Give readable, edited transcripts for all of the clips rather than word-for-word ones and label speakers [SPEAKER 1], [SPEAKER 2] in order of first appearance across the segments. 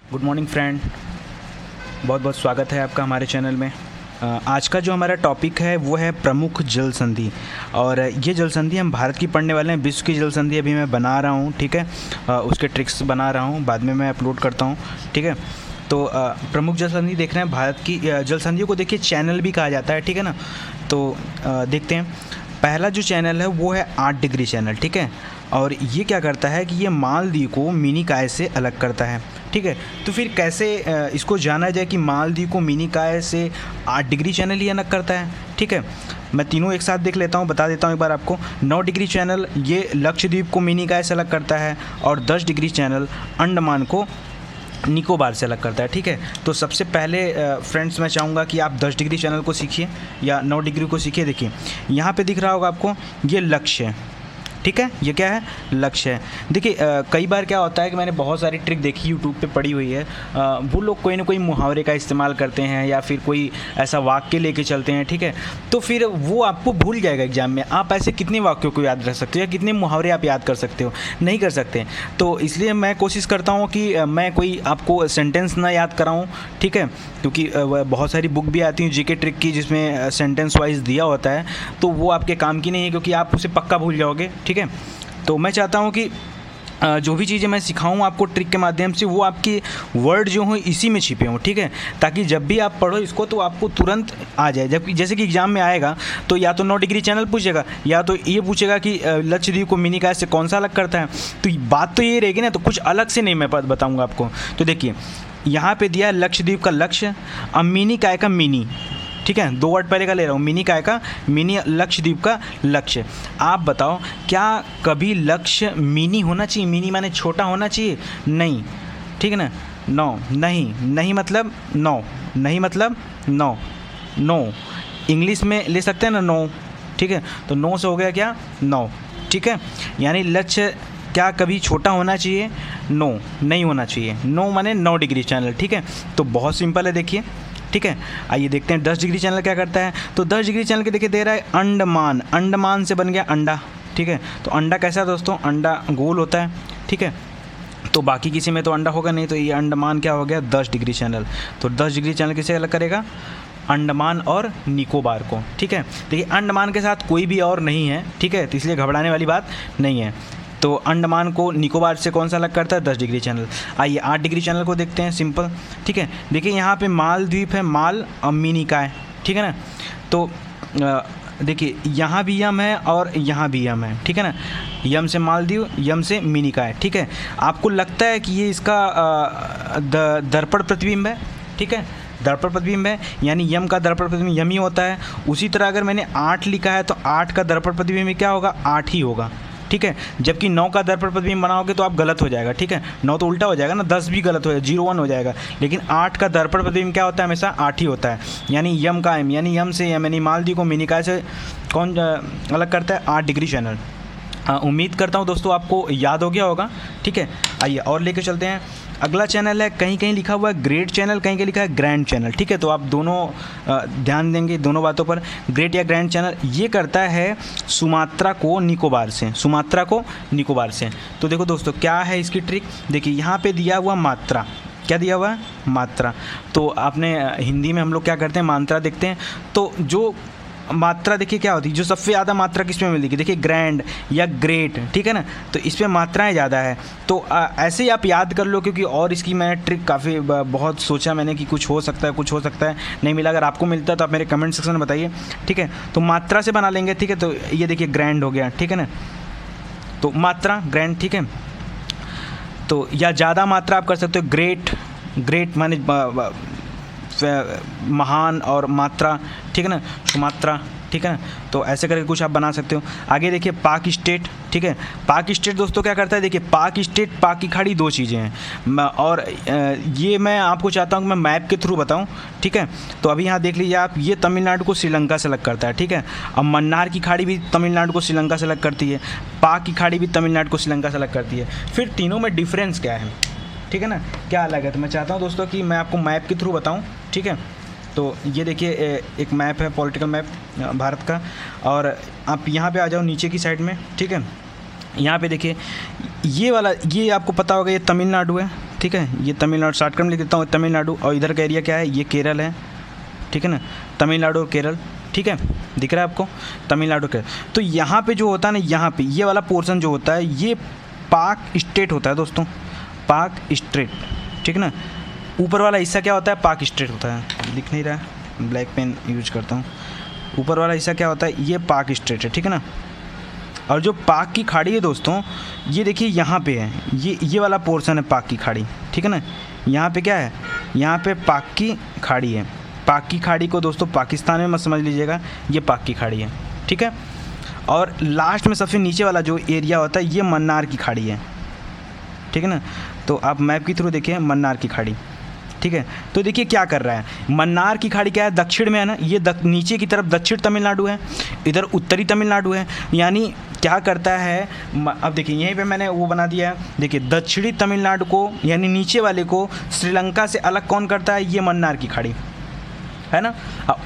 [SPEAKER 1] Good morning friend, बहुत बहुत स्वागत है आपका हमारे चैनल में। आज का जो हमारा टॉपिक है वो है प्रमुख जल संधि। और ये जल संधि हम भारत की पढ़ने वाले हैं। विश्व की जल संधि अभी मैं बना रहा हूँ, ठीक है। उसके ट्रिक्स बना रहा हूँ, बाद में मैं अपलोड करता हूँ, ठीक है। तो प्रमुख जल संधि देख रहे हैं। भारत की जल संधियों को देखिए चैनल भी कहा जाता है, ठीक है ना। तो देखते हैं। पहला जो चैनल है वो है 8 डिग्री चैनल, ठीक है। और ये क्या करता है कि ये मालदीव को मिनीकॉय से अलग करता है, ठीक है। तो फिर कैसे इसको जाना जाए कि मालदीव को मिनीकॉय से 8 डिग्री चैनल ही अलग करता है, ठीक है। मैं तीनों एक साथ देख लेता हूँ, बता देता हूँ एक बार आपको। 9 डिग्री चैनल ये लक्षद्वीप को मिनीकॉय से अलग करता है, और 10 डिग्री चैनल अंडमान को निकोबार से अलग करता है, ठीक है। तो सबसे पहले फ्रेंड्स मैं चाहूँगा कि आप 10 डिग्री चैनल को सीखिए या 9 डिग्री को सीखिए। देखिए यहाँ पे दिख रहा होगा आपको, ये लक्ष्य है, ठीक है। ये क्या है? लक्ष्य है। देखिए कई बार क्या होता है कि मैंने बहुत सारी ट्रिक देखी, यूट्यूब पे पड़ी हुई है। वो लोग कोई ना कोई मुहावरे का इस्तेमाल करते हैं या फिर कोई ऐसा वाक्य लेके चलते हैं, ठीक है। तो फिर वो आपको भूल जाएगा एग्जाम में। आप ऐसे कितने वाक्यों को याद रख सकते हो या कितने मुहावरे आप याद कर सकते हो? नहीं कर सकते। तो इसलिए मैं कोशिश करता हूँ कि मैं कोई आपको सेंटेंस ना याद कराऊँ, ठीक है। क्योंकि बहुत सारी बुक भी आती हैं जीके ट्रिक की जिसमें सेंटेंस वाइज दिया होता है, तो वो आपके काम की नहीं है, क्योंकि आप उसे पक्का भूल जाओगे, ठीक है। तो मैं चाहता हूँ कि जो भी चीज़ें मैं सिखाऊँ आपको ट्रिक के माध्यम से, वो आपके वर्ड जो हों इसी में छिपे हों, ठीक है। ताकि जब भी आप पढ़ो इसको तो आपको तुरंत आ जाए। जबकि जैसे कि एग्जाम में आएगा तो या तो 9 डिग्री चैनल पूछेगा, या तो ये पूछेगा कि लक्षद्वीप को मिनीकॉय से कौन सा अलग करता है। तो बात तो ये रहेगी ना, तो कुछ अलग से नहीं मैं बताऊँगा आपको। तो देखिए यहाँ पे दिया लक्षद्वीप का लक्ष्य, अब मिनीकॉय का मिनी, ठीक है। 2 वर्ड पहले का ले रहा हूँ, मिनीकॉय का मिनी, लक्षद्वीप का लक्ष्य। आप बताओ क्या कभी लक्ष्य मिनी होना चाहिए? मिनी माने छोटा होना चाहिए? नहीं, ठीक है ना। नो, नहीं मतलब नो, नहीं मतलब नो, नो इंग्लिश में ले सकते हैं ना, नो, ठीक है। तो नो से हो गया क्या? नो, ठीक है। यानी लक्ष्य क्या कभी छोटा होना चाहिए? नो, नहीं होना चाहिए। नो माने 9 डिग्री चैनल, ठीक है। तो बहुत सिंपल है, देखिए, ठीक है। आइए देखते हैं 10 डिग्री चैनल क्या करता है। तो 10 डिग्री चैनल के देखिए दे रहा है अंडमान, अंडमान से बन गया अंडा, ठीक है। तो अंडा कैसा है दोस्तों? अंडा गोल होता है, ठीक है। तो बाकी किसी में तो अंडा होगा नहीं, तो ये अंडमान क्या हो गया? 10 डिग्री चैनल। तो 10 डिग्री चैनल किसे अलग करेगा? अंडमान और निकोबार को, ठीक है। देखिए अंडमान के साथ कोई भी और नहीं है, ठीक है, तो इसलिए घबराने वाली बात नहीं है। तो अंडमान को निकोबार से कौन सा अलग करता है? 10 डिग्री चैनल। आइए 8 डिग्री चैनल को देखते हैं, सिंपल, ठीक है। देखिए यहाँ पे मालद्वीप है, माल और मिनीकॉय, ठीक है ना। तो देखिए यहाँ भी यम है और यहाँ भी यम है, ठीक है ना। यम से मालदीव, यम से मिनीकॉय, ठीक है। आपको लगता है कि ये इसका दर्पण प्रतिबिंब है, ठीक है। दर्पण प्रतिबिंब है, यानी यम का दर्पण प्रतिबिंब यम ही होता है। उसी तरह अगर मैंने 8 लिखा है तो 8 का दर्पण प्रतिबिंब क्या होगा? 8 ही होगा, ठीक है। जबकि 9 का दर्पण प्रतिबिंब बनाओगे तो आप गलत हो जाएगा, ठीक है। 9 तो उल्टा हो जाएगा ना, 10 भी गलत हो जाएगा, 0 1 हो जाएगा। लेकिन 8 का दर्पण प्रतिबिंब क्या होता है? हमेशा 8 ही होता है। यानी यम का एम, यानी यम से यम, यानी मालदीव को मिनीकॉय से कौन अलग करता है? 8 डिग्री चैनल। उम्मीद करता हूँ दोस्तों आपको याद हो गया होगा, ठीक है। आइए और लेके चलते हैं। अगला चैनल है, कहीं कहीं लिखा हुआ है ग्रेट चैनल, कहीं कहीं लिखा है ग्रैंड चैनल, ठीक है। तो आप दोनों ध्यान देंगे दोनों बातों पर। ग्रेट या ग्रैंड चैनल ये करता है सुमात्रा को निकोबार से, सुमात्रा को निकोबार से। तो देखो दोस्तों क्या है इसकी ट्रिक। देखिए यहाँ पे दिया हुआ मात्रा, क्या दिया हुआ है? मात्रा। तो आपने हिंदी में हम लोग क्या करते हैं? मात्रा देखते हैं। तो जो मात्रा देखिए क्या होती है, जो सबसे ज़्यादा मात्रा किस में मिलेगी? देखिए ग्रैंड या ग्रेट, ठीक है ना। तो इसमें मात्राएं ज़्यादा है। तो ऐसे ही आप याद कर लो, क्योंकि और इसकी मैंने ट्रिक काफ़ी बहुत सोचा मैंने कि कुछ हो सकता है, कुछ हो सकता है, नहीं मिला। अगर आपको मिलता है तो आप मेरे कमेंट सेक्शन में बताइए, ठीक है। तो मात्रा से बना लेंगे, ठीक है। तो ये देखिए ग्रैंड हो गया, ठीक है ना। तो मात्रा ग्रैंड, ठीक है। तो या ज़्यादा मात्रा आप कर सकते हो, ग्रेट, ग्रेट माने महान, और मात्रा, ठीक है ना, सुमात्रा, ठीक है ना। तो ऐसे करके कुछ आप बना सकते हो। आगे देखिए पाक स्टेट, ठीक है। पाक स्टेट दोस्तों क्या करता है? देखिए पाक स्टेट, पाक की खाड़ी, 2 चीज़ें हैं। और ये मैं आपको चाहता हूँ कि मैं मैप के थ्रू बताऊँ, ठीक है। तो अभी यहाँ देख लीजिए आप, ये तमिलनाडु को श्रीलंका से अलग करता है, ठीक है। अब मन्नार की खाड़ी भी तमिलनाडु को श्रीलंका से अलग करती है, पाक की खाड़ी भी तमिलनाडु को श्रीलंका से अलग करती है। फिर तीनों में डिफरेंस क्या है, ठीक है ना, क्या अलग है? तो मैं चाहता हूँ दोस्तों कि मैं आपको मैप के थ्रू बताऊँ, ठीक है। तो ये देखिए एक मैप है, पॉलिटिकल मैप भारत का। और आप यहाँ पे आ जाओ नीचे की साइड में, ठीक है। यहाँ पे देखिए ये वाला, ये आपको पता होगा, ये तमिलनाडु है, ठीक है। ठीक है। ये तमिलनाडु शॉर्टकट में लिख देता हूँ, तमिलनाडु। और इधर का एरिया क्या है, ये केरल है, ठीक है ना, तमिलनाडु और केरल, ठीक है, दिख रहा है आपको, तमिलनाडु केरल। तो यहाँ पे जो होता है ना, यहाँ पे ये वाला पोर्शन जो होता है ये पाक स्टेट होता है दोस्तों, पाक स्टेट, ठीक है ना। ऊपर वाला हिस्सा क्या होता है, पाक स्टेट होता है, दिख नहीं रहा है, ब्लैक पेन यूज करता हूँ। ऊपर वाला हिस्सा क्या होता है, ये पाक स्टेट है, ठीक है ना। और जो पाक की खाड़ी है दोस्तों, ये देखिए यहाँ पे है, ये वाला पोर्शन है पाक की खाड़ी, ठीक है ना। यहाँ पे क्या है, यहाँ पे पाक की खाड़ी है। पाक की खाड़ी को दोस्तों पाकिस्तान में मत समझ लीजिएगा, ये पाक की खाड़ी है, ठीक है। और लास्ट में सबसे नीचे वाला जो एरिया होता है ये मन्नार की खाड़ी है, ठीक है ना। तो आप मैप के थ्रू देखिए मन्नार की खाड़ी, ठीक है। तो देखिए क्या कर रहा है, मन्नार की खाड़ी क्या है, दक्षिण में है ना, ये नीचे की तरफ दक्षिण तमिलनाडु है, इधर उत्तरी तमिलनाडु है। यानी क्या करता है, अब देखिए यहीं पे मैंने वो बना दिया है, देखिए दक्षिणी तमिलनाडु को यानी नीचे वाले को श्रीलंका से अलग कौन करता है, ये मन्नार की खाड़ी है ना।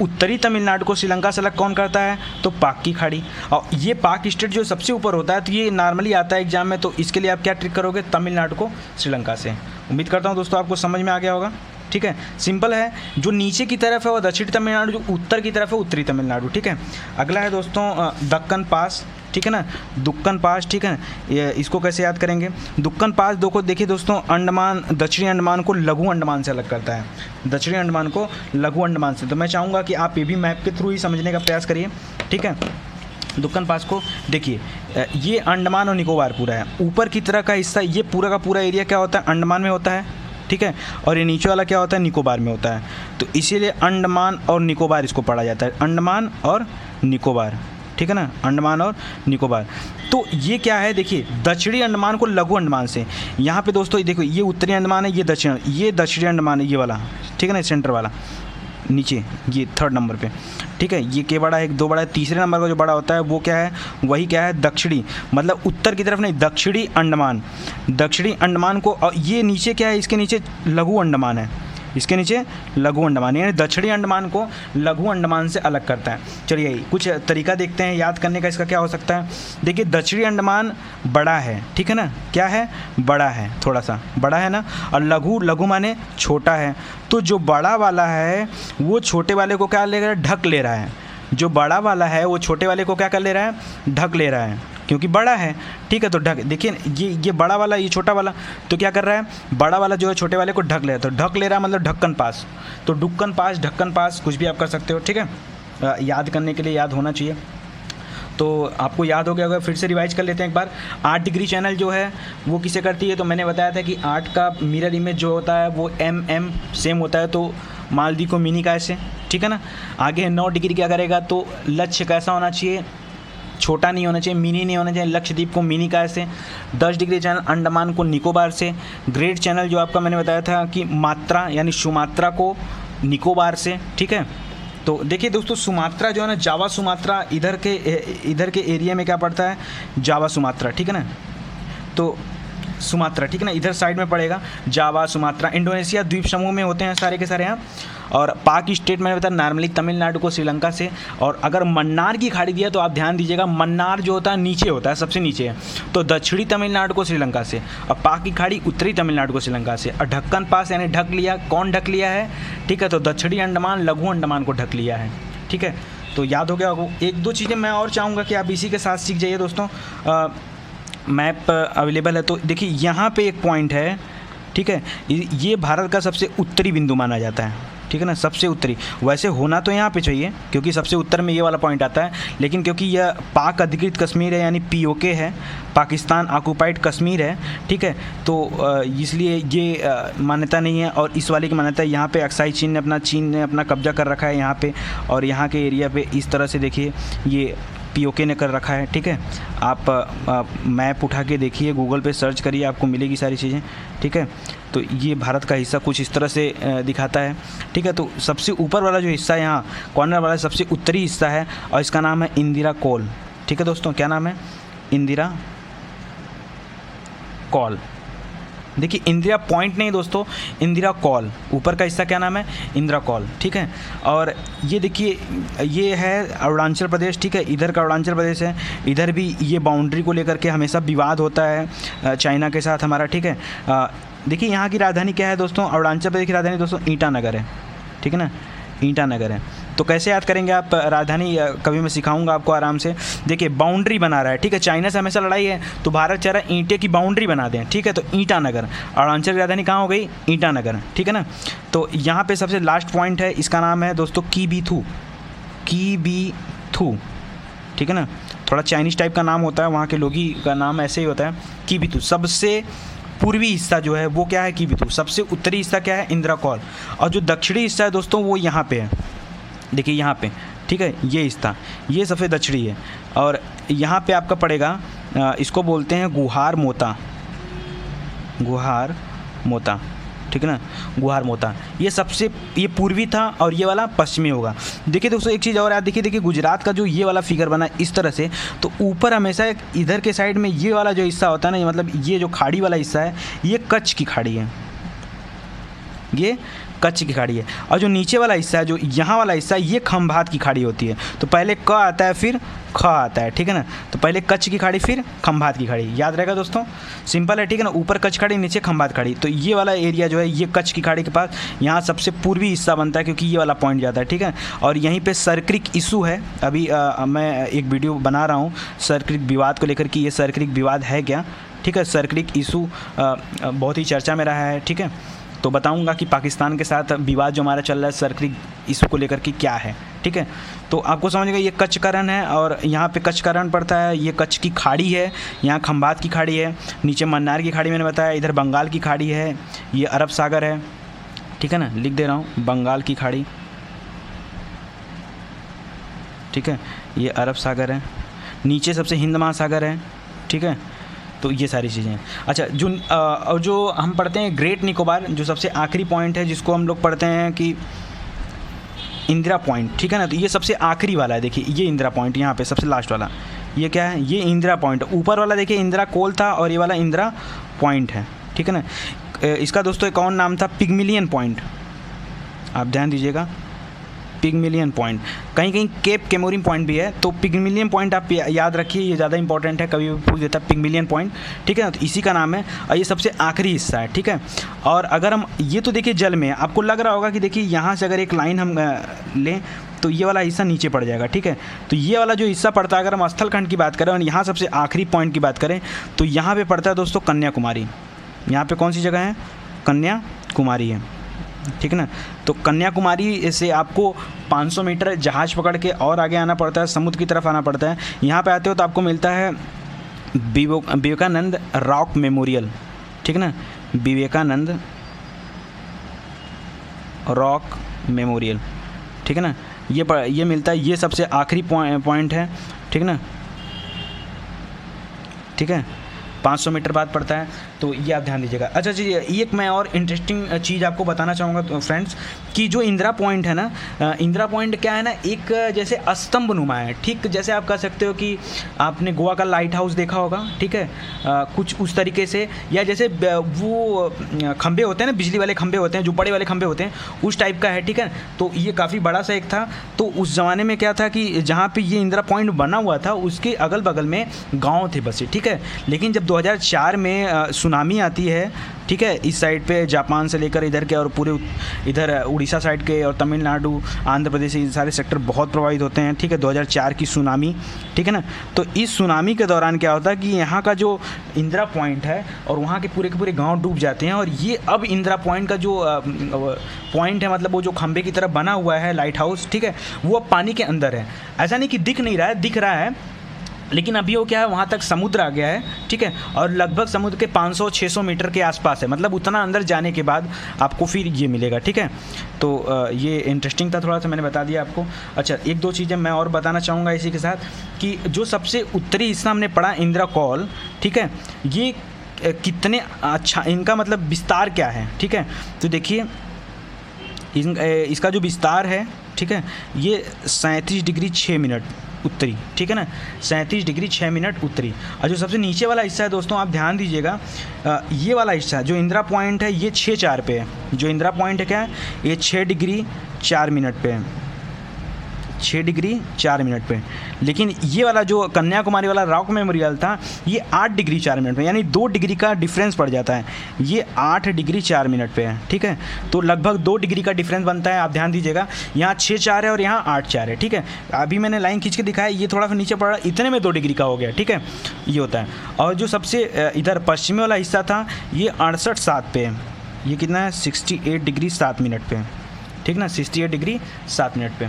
[SPEAKER 1] उत्तरी तमिलनाडु को श्रीलंका से अलग कौन करता है, तो पाक की खाड़ी। और ये पाक स्टेट जो सबसे ऊपर होता है, तो ये नॉर्मली आता है एग्जाम में, तो इसके लिए आप क्या ट्रिक करोगे, तमिलनाडु को श्रीलंका से। उम्मीद करता हूँ दोस्तों आपको समझ में आ गया होगा, ठीक है। सिंपल है, जो नीचे की तरफ है वो दक्षिणी तमिलनाडु, जो उत्तर की तरफ है उत्तरी तमिलनाडु, ठीक है। अगला है दोस्तों दक्कन पास, ठीक है ना, दुक्कन पास, ठीक है। ये इसको कैसे याद करेंगे, दुक्कन पास देखिए दोस्तों, अंडमान, दक्षिणी अंडमान को लघु अंडमान से अलग करता है, दक्षिणी अंडमान को लघु अंडमान से। तो मैं चाहूँगा कि आप ये भी मैप के थ्रू ही समझने का प्रयास करिए, ठीक है। दुक्कन पास को देखिए, ये अंडमान और निकोबार पूरा है, ऊपर की तरह का हिस्सा, ये पूरा का पूरा एरिया क्या होता है, अंडमान में होता है, ठीक है। और ये नीचे वाला क्या होता है, निकोबार में होता है। तो इसीलिए अंडमान और निकोबार इसको पढ़ा जाता है, अंडमान और निकोबार, ठीक है ना, अंडमान और निकोबार। तो ये क्या है, देखिए दक्षिणी अंडमान को लघु अंडमान से, यहाँ पे दोस्तों देखो ये उत्तरी अंडमान है, ये दक्षिणी अंडमान है, ये वाला, ठीक है ना, सेंटर वाला नीचे, ये थर्ड नंबर पे, ठीक है। ये के बड़ा है, 2 बड़ा है, तीसरे नंबर का जो बड़ा होता है वो क्या है, वही क्या है, दक्षिणी, मतलब उत्तर की तरफ नहीं, दक्षिणी अंडमान, दक्षिणी अंडमान को। और ये नीचे क्या है, इसके नीचे लघु अंडमान है, इसके नीचे लघु अंडमान, यानी दक्षिणी अंडमान को लघु अंडमान से अलग करता है। चलिए कुछ तरीका देखते हैं याद करने का, इसका क्या हो सकता है। देखिए दक्षिणी अंडमान बड़ा है, ठीक है ना, क्या है, बड़ा है, थोड़ा सा बड़ा है ना। और लघु माने छोटा है, तो जो बड़ा वाला है वो छोटे वाले को क्या ले रहा है, ढक ले रहा है। जो बड़ा वाला है वो छोटे वाले को क्या कर ले रहा है, ढक ले रहा है, क्योंकि बड़ा है, ठीक है। तो ढक, देखिए ये बड़ा वाला, ये छोटा वाला, तो क्या कर रहा है, बड़ा वाला जो है छोटे वाले को ढक ले रहा है, तो ढक ले रहा है मतलब ढक्कन पास। तो डुक्कन पास, ढक्कन पास, कुछ भी आप कर सकते हो, ठीक है। याद करने के लिए याद होना चाहिए। तो आपको याद हो गया होगा, फिर से रिवाइज कर लेते हैं एक बार। 8 डिग्री चैनल जो है वो किसे करती है, तो मैंने बताया था कि 8 का मिरर इमेज जो होता है वो MM सेम होता है, तो मालदीव को मिनी का ऐसे, ठीक है ना। आगे 9 डिग्री क्या करेगा, तो लक्ष्य कैसा होना चाहिए, छोटा नहीं होना चाहिए, मिनी नहीं होना चाहिए, लक्षद्वीप को मिनी का ऐसे। 10 डिग्री चैनल अंडमान को निकोबार से। ग्रेट चैनल जो आपका मैंने बताया था कि मात्रा यानी सुमात्रा को निकोबार से, ठीक है। तो देखिए दोस्तों, सुमात्रा जो है ना, जावा सुमात्रा, इधर के एरिया में क्या पड़ता है, जावा सुमात्रा, ठीक है ना। तो सुमात्रा, ठीक है ना, इधर साइड में पड़ेगा जावा सुमात्रा, इंडोनेशिया द्वीप समूह में होते हैं सारे के सारे यहाँ। और पाक स्टेट मैंने बताया नॉर्मली तमिलनाडु को श्रीलंका से। और अगर मन्नार की खाड़ी दिया तो आप ध्यान दीजिएगा, मन्नार जो होता है नीचे होता है, सबसे नीचे है, तो दक्षिणी तमिलनाडु को श्रीलंका से। और पाक की खाड़ी उत्तरी तमिलनाडु को श्रीलंका से। और ढक्कन पास यानी ढक लिया, कौन ढक लिया है, ठीक है, तो दक्षिणी अंडमान लघु अंडमान को ढक लिया है, ठीक है। तो याद हो गया होगा। 1-2 चीज़ें मैं और चाहूँगा कि आप इसी के साथ सीख जाइए दोस्तों। मैप अवेलेबल है, तो देखिए यहाँ पे एक पॉइंट है, ठीक है, ये भारत का सबसे उत्तरी बिंदु माना जाता है, ठीक है ना, सबसे उत्तरी। वैसे होना तो यहाँ पे चाहिए क्योंकि सबसे उत्तर में ये वाला पॉइंट आता है, लेकिन क्योंकि यह पाक अधिकृत कश्मीर है यानी POK है, पाकिस्तान ऑक्यूपाइड कश्मीर है, ठीक है, तो इसलिए ये मान्यता नहीं है। और इस वाले की मान्यता है, यहाँ पे अक्साई चीन ने अपना कब्जा कर रखा है यहाँ पे, और यहाँ के एरिया पे इस तरह से देखिए ये POK ने कर रखा है, ठीक है। आप मैप उठा के देखिए, गूगल पे सर्च करिए, आपको मिलेगी सारी चीज़ें, ठीक है। तो ये भारत का हिस्सा कुछ इस तरह से दिखाता है, ठीक है। तो सबसे ऊपर वाला जो हिस्सा है यहाँ कॉर्नर वाला सबसे उत्तरी हिस्सा है, और इसका नाम है इंदिरा कॉल, ठीक है दोस्तों, क्या नाम है, इंदिरा कॉल। देखिए इंदिरा पॉइंट नहीं दोस्तों, इंदिरा कॉल, ऊपर का हिस्सा क्या नाम है, इंदिरा कॉल, ठीक है। और ये देखिए ये है अरुणाचल प्रदेश, ठीक है, इधर का अरुणाचल प्रदेश है। इधर भी ये बाउंड्री को लेकर के हमेशा विवाद होता है चाइना के साथ हमारा, ठीक है। देखिए यहाँ की राजधानी क्या है दोस्तों, अरुणाचल प्रदेश की राजधानी दोस्तों ईटानगर है, ठीक है ना, ईटानगर है। तो कैसे याद करेंगे आप राजधानी, कभी मैं सिखाऊंगा आपको आराम से। देखिए बाउंड्री बना रहा है, ठीक है, चाइना से हमेशा लड़ाई है तो भारत चाह रहा है ईंटे की बाउंड्री बना दें, ठीक है। तो ईटानगर, अरुणाचल की राजधानी कहाँ हो गई, ईटानगर, ठीक है ना। तो यहाँ पे सबसे लास्ट पॉइंट है, इसका नाम है दोस्तों कीबीथू, कीबीथू, ठीक है ना। थोड़ा चाइनीज़ टाइप का नाम होता है, वहाँ के लोगी का नाम ऐसे ही होता है, कीबीथू। सबसे पूर्वी हिस्सा जो है वो क्या है, कीबीथू। सबसे उत्तरी हिस्सा क्या है, इंद्राकौल। और जो दक्षिणी हिस्सा है दोस्तों वो यहाँ पे है, देखिए यहाँ पे, ठीक है, ये हिस्सा, ये सबसे दक्षिणी है। और यहाँ पे आपका पड़ेगा, इसको बोलते हैं गुहार मोता, गुहार मोता, ठीक है ना, गुहार मोता। ये सबसे, ये पूर्वी था और ये वाला पश्चिमी होगा। देखिए दोस्तों एक चीज़ और याद, देखिए गुजरात का जो ये वाला फिगर बना इस तरह से, तो ऊपर हमेशा इधर के साइड में ये वाला जो हिस्सा होता है ना, ये मतलब ये जो खाड़ी वाला हिस्सा है ये कच्छ की खाड़ी है, ये कच्छ की खाड़ी है। और जो नीचे वाला हिस्सा है, जो यहाँ वाला हिस्सा है, ये खंभात की खाड़ी होती है। तो पहले क आता है फिर ख आता है, ठीक है ना। तो पहले कच्छ की खाड़ी फिर खंभात की खाड़ी, याद रहेगा दोस्तों, सिंपल है, ठीक है ना। ऊपर कच्छ खाड़ी, नीचे खंभात खाड़ी। तो ये वाला एरिया जो है ये कच्छ की खाड़ी के पास यहाँ सबसे पूर्वी हिस्सा बनता है, क्योंकि ये वाला पॉइंट जाता है, ठीक है। और यहीं पर सरक्रिक इशू है, अभी मैं एक वीडियो बना रहा हूँ सरक्रिक विवाद को लेकर कि ये सरक्रिक विवाद है क्या, ठीक है। सरक्रिक इशू बहुत ही चर्चा में रहा है, ठीक है। तो बताऊंगा कि पाकिस्तान के साथ विवाद जो हमारा चल रहा है सरक्रिक इशू को लेकर के क्या है, ठीक है। तो आपको समझ गए, ये कच्छ का रण है और यहाँ पे कच्छ का रण पड़ता है, ये कच्छ की खाड़ी है, यहाँ खंभात की खाड़ी है, नीचे मन्नार की खाड़ी मैंने बताया, इधर बंगाल की खाड़ी है, ये अरब सागर है, ठीक है ना, लिख दे रहा हूँ बंगाल की खाड़ी, ठीक है, ये अरब सागर है, नीचे सबसे हिंद महासागर है, ठीक है। तो ये सारी चीज़ें हैं। अच्छा, जो हम पढ़ते हैं ग्रेट निकोबार, जो सबसे आखिरी पॉइंट है जिसको हम लोग पढ़ते हैं कि इंदिरा पॉइंट, ठीक है ना। तो ये सबसे आखिरी वाला है, देखिए ये इंदिरा पॉइंट यहाँ पे सबसे लास्ट वाला, ये क्या है, ये इंदिरा पॉइंट। ऊपर वाला देखिए इंदिरा कोल था और ये वाला इंदिरा पॉइंट है, ठीक है ना। इसका दोस्तों एक और नाम था पिग्मिलियन पॉइंट, आप ध्यान दीजिएगा, पिग्मिलियन पॉइंट। कहीं कहीं केप केमोरिन पॉइंट भी है, तो पिग्मिलियन पॉइंट आप याद रखिए, ये ज़्यादा इंपॉर्टेंट है, कभी भी पूछ देता है पिग्मिलियन पॉइंट, ठीक है ना। तो इसी का नाम है और ये सबसे आखिरी हिस्सा है, ठीक है। और अगर हम ये तो देखिए जल में है, आपको लग रहा होगा कि देखिए यहाँ से अगर एक लाइन हम लें तो ये वाला हिस्सा नीचे पड़ जाएगा, ठीक है। तो ये वाला जो हिस्सा पड़ता है, अगर हम स्थल खंड की बात करें और यहाँ सबसे आखिरी पॉइंट की बात करें तो यहाँ पे पड़ता है दोस्तों कन्याकुमारी। यहाँ पे कौन सी जगह है, कन्याकुमारी है, ठीक है ना। तो कन्याकुमारी से आपको 500 मीटर जहाज़ पकड़ के और आगे आना पड़ता है, समुद्र की तरफ आना पड़ता है। यहाँ पे आते हो तो आपको मिलता है विवेकानंद रॉक मेमोरियल, ठीक है ना, विवेकानंद रॉक मेमोरियल, ठीक है ना। ये मिलता है, ये सबसे आखिरी पॉइंट है, ठीक है ना, ठीक है, 500 मीटर बाद पड़ता है। तो ये आप ध्यान दीजिएगा। अच्छा जी, एक मैं और इंटरेस्टिंग चीज़ आपको बताना चाहूँगा तो फ्रेंड्स, कि जो इंदिरा पॉइंट है ना, इंदिरा पॉइंट क्या है ना, एक जैसे स्तंभ नुमा है, ठीक जैसे आप कह सकते हो कि आपने गोवा का लाइट हाउस देखा होगा, ठीक है, कुछ उस तरीके से, या जैसे वो खंभे होते हैं ना, बिजली वाले खंभे होते हैं, जो बड़े वाले खंभे होते हैं, उस टाइप का है, ठीक है। तो ये काफ़ी बड़ा सा एक था। तो उस ज़माने में क्या था कि जहाँ पर ये इंदिरा पॉइंट बना हुआ था उसके अगल बगल में गाँव थे बसे, ठीक है। लेकिन जब 2004 में सुनामी आती है, ठीक है, इस साइड पे जापान से लेकर इधर के और पूरे इधर उड़ीसा साइड के और तमिलनाडु, आंध्र प्रदेश, ये सारे सेक्टर बहुत प्रभावित होते हैं, ठीक है। 2004 की सुनामी, ठीक है ना। तो इस सुनामी के दौरान क्या होता है कि यहाँ का जो इंदिरा पॉइंट है और वहाँ के पूरे गांव डूब जाते हैं। और ये अब इंदिरा पॉइंट का जो पॉइंट है, मतलब वो जो खंबे की तरफ बना हुआ है लाइट हाउस, ठीक है, वो अब पानी के अंदर है। ऐसा नहीं कि दिख नहीं रहा है, दिख रहा है, लेकिन अभी वो क्या है, वहाँ तक समुद्र आ गया है, ठीक है। और लगभग समुद्र के 500-600 मीटर के आसपास है, मतलब उतना अंदर जाने के बाद आपको फिर ये मिलेगा, ठीक है। तो ये इंटरेस्टिंग था, थोड़ा सा मैंने बता दिया आपको। अच्छा, एक दो चीज़ें मैं और बताना चाहूँगा इसी के साथ, कि जो सबसे उत्तरी हिस्सा हमने पढ़ा इंदिरा कौल, ठीक है, ये कितने अच्छा, इनका मतलब विस्तार क्या है, ठीक है। तो देखिए इसका जो विस्तार है, ठीक है, ये 37 डिग्री 6 मिनट उत्तरी, ठीक है ना, 37 डिग्री 6 मिनट उत्तरी। और जो सबसे नीचे वाला हिस्सा है दोस्तों, आप ध्यान दीजिएगा, ये वाला हिस्सा जो इंदिरा पॉइंट है, ये 6-4 पे है। जो इंदिरा पॉइंट है क्या है, ये 6 डिग्री 4 मिनट पे है, 6 डिग्री 4 मिनट पे। लेकिन ये वाला जो कन्याकुमारी वाला रॉक मेमोरियल था ये 8 डिग्री 4 मिनट पे, यानी 2 डिग्री का डिफरेंस पड़ जाता है। ये 8 डिग्री 4 मिनट पे है, ठीक है। तो लगभग 2 डिग्री का डिफरेंस बनता है, आप ध्यान दीजिएगा। यहाँ 6-4 है और यहाँ 8-4 है, ठीक है। अभी मैंने लाइन खींच के दिखाया, ये थोड़ा सा नीचे पड़ा, इतने में 2 डिग्री का हो गया, ठीक है। ये होता है। और जो सबसे इधर पश्चिमी वाला हिस्सा था ये 68-7 पे है। ये कितना है 68 डिग्री 7 मिनट पे, ठीक ना, 68 डिग्री 7 मिनट पे,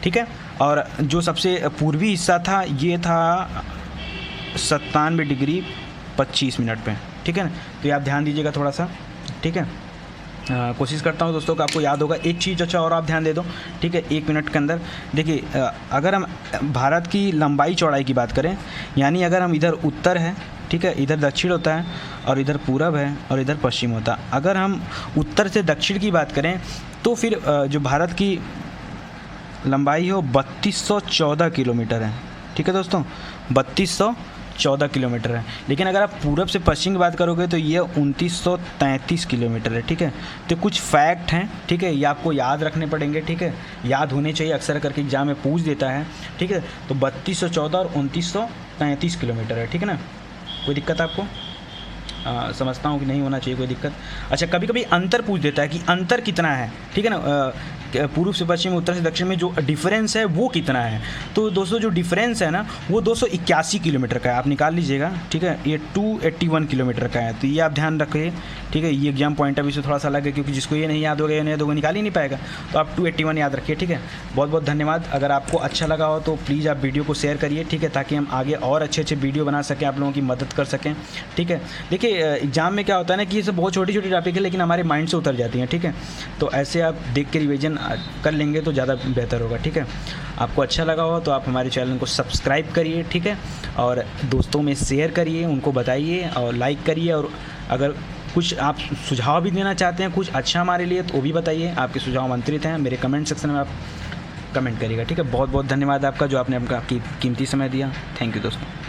[SPEAKER 1] ठीक है। और जो सबसे पूर्वी हिस्सा था ये था 97 डिग्री 25 मिनट पे, ठीक है ना। तो ये आप ध्यान दीजिएगा थोड़ा सा, ठीक है। कोशिश करता हूँ दोस्तों कि आपको याद होगा। एक चीज़ अच्छा और आप ध्यान दे दो, ठीक है, 1 मिनट के अंदर। देखिए अगर हम भारत की लंबाई चौड़ाई की बात करें, यानी अगर हम इधर उत्तर है, ठीक है, इधर दक्षिण होता है और इधर पूरब है और इधर पश्चिम होता है। अगर हम उत्तर से दक्षिण की बात करें तो फिर जो भारत की लंबाई है वो 3214 किलोमीटर है, ठीक है दोस्तों, 3214 किलोमीटर है। लेकिन अगर आप पूरब से पश्चिम की बात करोगे तो ये 2933 किलोमीटर है, ठीक है। तो कुछ फैक्ट हैं, ठीक है, ये आपको याद रखने पड़ेंगे, ठीक है, याद होने चाहिए, अक्सर करके एग्जाम में पूछ देता है, ठीक है। तो 3214 और 2933 किलोमीटर है, ठीक है ना। कोई दिक्कत आपको? समझता हूँ कि नहीं होना चाहिए कोई दिक्कत। अच्छा, कभी कभी अंतर पूछ देता है कि अंतर कितना है, ठीक है ना, पूर्व से पश्चिम, उत्तर से दक्षिण में जो डिफरेंस है वो कितना है। तो दोस्तों जो डिफरेंस है ना वो 281 किलोमीटर का है, आप निकाल लीजिएगा, ठीक है। ये 281 किलोमीटर का है, तो ये आप ध्यान रखिए, ठीक है। ये एग्जाम पॉइंट ऑफ व्यू से थोड़ा सा अलग है, क्योंकि जिसको ये नहीं याद होगा, ये नहीं होगा, निकाल ही नहीं पाएगा। तो आप 281 याद रखिए, ठीक है। बहुत बहुत धन्यवाद। अगर आपको अच्छा लगा हो तो प्लीज़ आप वीडियो को शेयर करिए, ठीक है, ताकि हम आगे और अच्छे अच्छे वीडियो बना सकें, आप लोगों की मदद कर सकें, ठीक है। देखिए एग्जाम में क्या होता है ना कि ये सब बहुत छोटी छोटी टॉपिक है, लेकिन हमारे माइंड से उतर जाती हैं, ठीक है। तो ऐसे आप देख के रिवीजन कर लेंगे तो ज़्यादा बेहतर होगा, ठीक है। आपको अच्छा लगा हो तो आप हमारे चैनल को सब्सक्राइब करिए, ठीक है, और दोस्तों में शेयर करिए, उनको बताइए और लाइक करिए। और अगर कुछ आप सुझाव भी देना चाहते हैं कुछ अच्छा हमारे लिए तो वो भी बताइए, आपके सुझाव आमंत्रित हैं। मेरे कमेंट सेक्शन में आप कमेंट करिएगा, ठीक है। बहुत बहुत धन्यवाद आपका जो आपने अपना कीमती समय दिया। थैंक यू दोस्तों।